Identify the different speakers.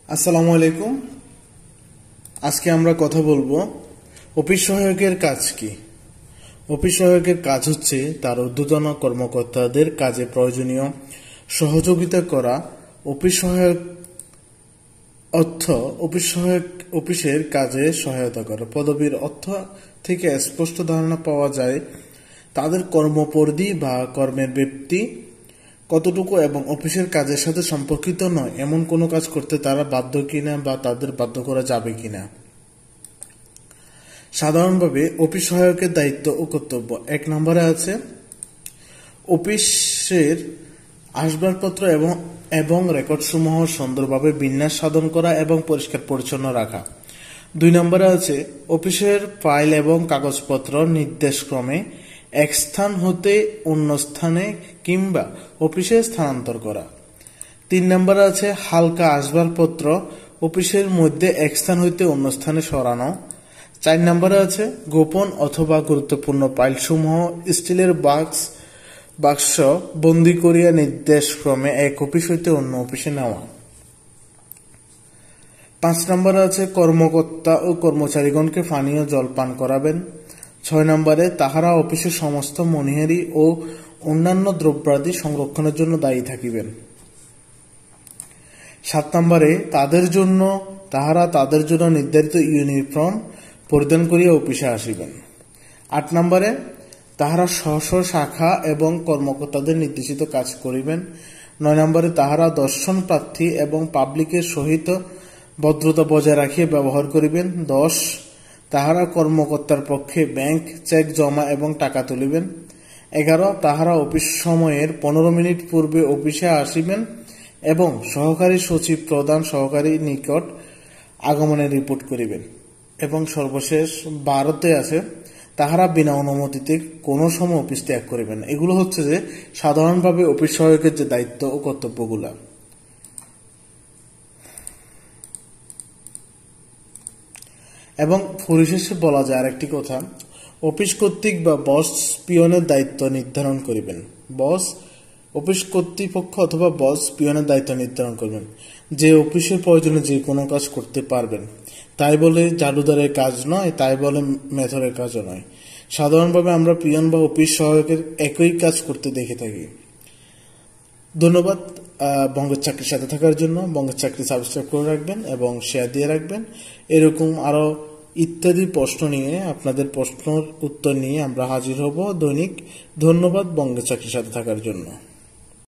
Speaker 1: আসসালামু আলাইকুম। আজকে আমরা কথা বলবো অফিস সহায়কের কাজ কি। অফিস সহায়কের কাজ হচ্ছে তার ঊর্ধ্বতন কর্মকর্তাদের কাজে প্রয়োজনীয় সহযোগিতা করা। অফিস সহায়ক অর্থ অফিসের কাজে সহায়তা করা। পদবীর অর্থ থেকে স্পষ্ট ধারণা পাওয়া যায় তাদের কর্মপরিধি বা কর্মের ব্যাপ্তি কতটুকু এবং অফিসের কাজের সাথে সম্পর্কিত নয় এমন কোনো কাজ করতে তারা বাধ্য কিনা বা তাদের বাধ্য করা যাবে কিনা। সাধারণভাবে অফিস সহায়কের দায়িত্ব ও কর্তব্য। 1 নম্বরে আছে অফিসের আসবাবপত্র এবং রেকর্ডসমূহ সুন্দরভাবে বিন্যাস সাধন করা এবং পরিষ্কার পরিচ্ছন্ন রাখা। 2 নম্বরে আছে অফিসের ফাইল এবং কাগজপত্র নির্দেশক্রমে এক স্থান হতে অন্য স্থানে কিংবা অফিসে স্থানান্তর করা। 3 নম্বরে আছে হালকা আসবাবপত্র অফিসের মধ্যে এক স্থান হইতে অন্য স্থানে সরানো। 4 নম্বরে আছে গোপন অথবা গুরুত্বপূর্ণ ফাইলসমূহ স্টিলের বাক্স বন্দি করিয়া নির্দেশক্রমে এক অফিস হইতে অন্য অফিসে নেওয়া। 5 নম্বরে আছে কর্মকর্তা ও কর্মচারীগণকে পানীয় জল পান করাবেন। 6 নম্বরে তাহারা অফিসের সমস্ত মনিহারি ও অন্যান্য দ্রব্যাদি সংরক্ষণের জন্য দায়ী থাকিবেন। 7 নম্বরে তাহারা তাদের জন্য নির্ধারিত ইউনিফর্ম পরিধান করিয়া অফিসে আসিবেন। 8 নম্বরে তাহারা স্ব শাখা এবং কর্মকর্তাদের নির্দেশিত কাজ করিবেন। 9 নম্বরে তাহারা দর্শন প্রার্থী এবং পাবলিকের সহিত ভদ্রতা বজায় রাখিয়া ব্যবহার করিবেন। 10 তাহারা কর্মকর্তার পক্ষে ব্যাংক চেক জমা এবং টাকা তুলিবেন। 11 তাহারা অফিস সময়ের 15 মিনিট পূর্বে অফিসে আসিবেন এবং সহকারী সচিব প্রধান সহকারী নিকট আগমনের রিপোর্ট করিবেন। এবং সর্বশেষ 12তে আছে তাহারা বিনা অনুমতিতে কোনো সময় অফিস ত্যাগ করিবেন। এগুলো হচ্ছে যে সাধারণভাবে অফিস সহায়কের যে দায়িত্ব ও কর্তব্যগুলা। এবং পরিশেষে বলা যায় আরেকটি কথা, অফিস কর্তৃক বা বস পিয়নের দায়িত্ব নির্ধারণ করিবেন। অফিস কর্তৃপক্ষ অথবা বস পিয়নের দায়িত্ব নির্ধারণ করবেন যে অফিসের প্রয়োজনে যে কোনো কাজ করতে পারবেন। তাই বলে জাদুদারের কাজ নয়, তাই বলে মেথরের কাজও নয়। সাধারণভাবে আমরা পিয়ন বা অফিস সহায়কের একই কাজ করতে দেখে থাকি। ধন্যবাদ বঙ্গের চাকরির সাথে থাকার জন্য। বঙ্গের চাকরি সাবস্ক্রাইব করে রাখবেন এবং শেয়ার দিয়ে রাখবেন। এরকম আরো ইত্যাদি প্রশ্ন নিয়ে আপনাদের প্রশ্নের উত্তর নিয়ে আমরা হাজির হব দৈনিক। ধন্যবাদ বঙ্গের চাকরির সাথে থাকার জন্য।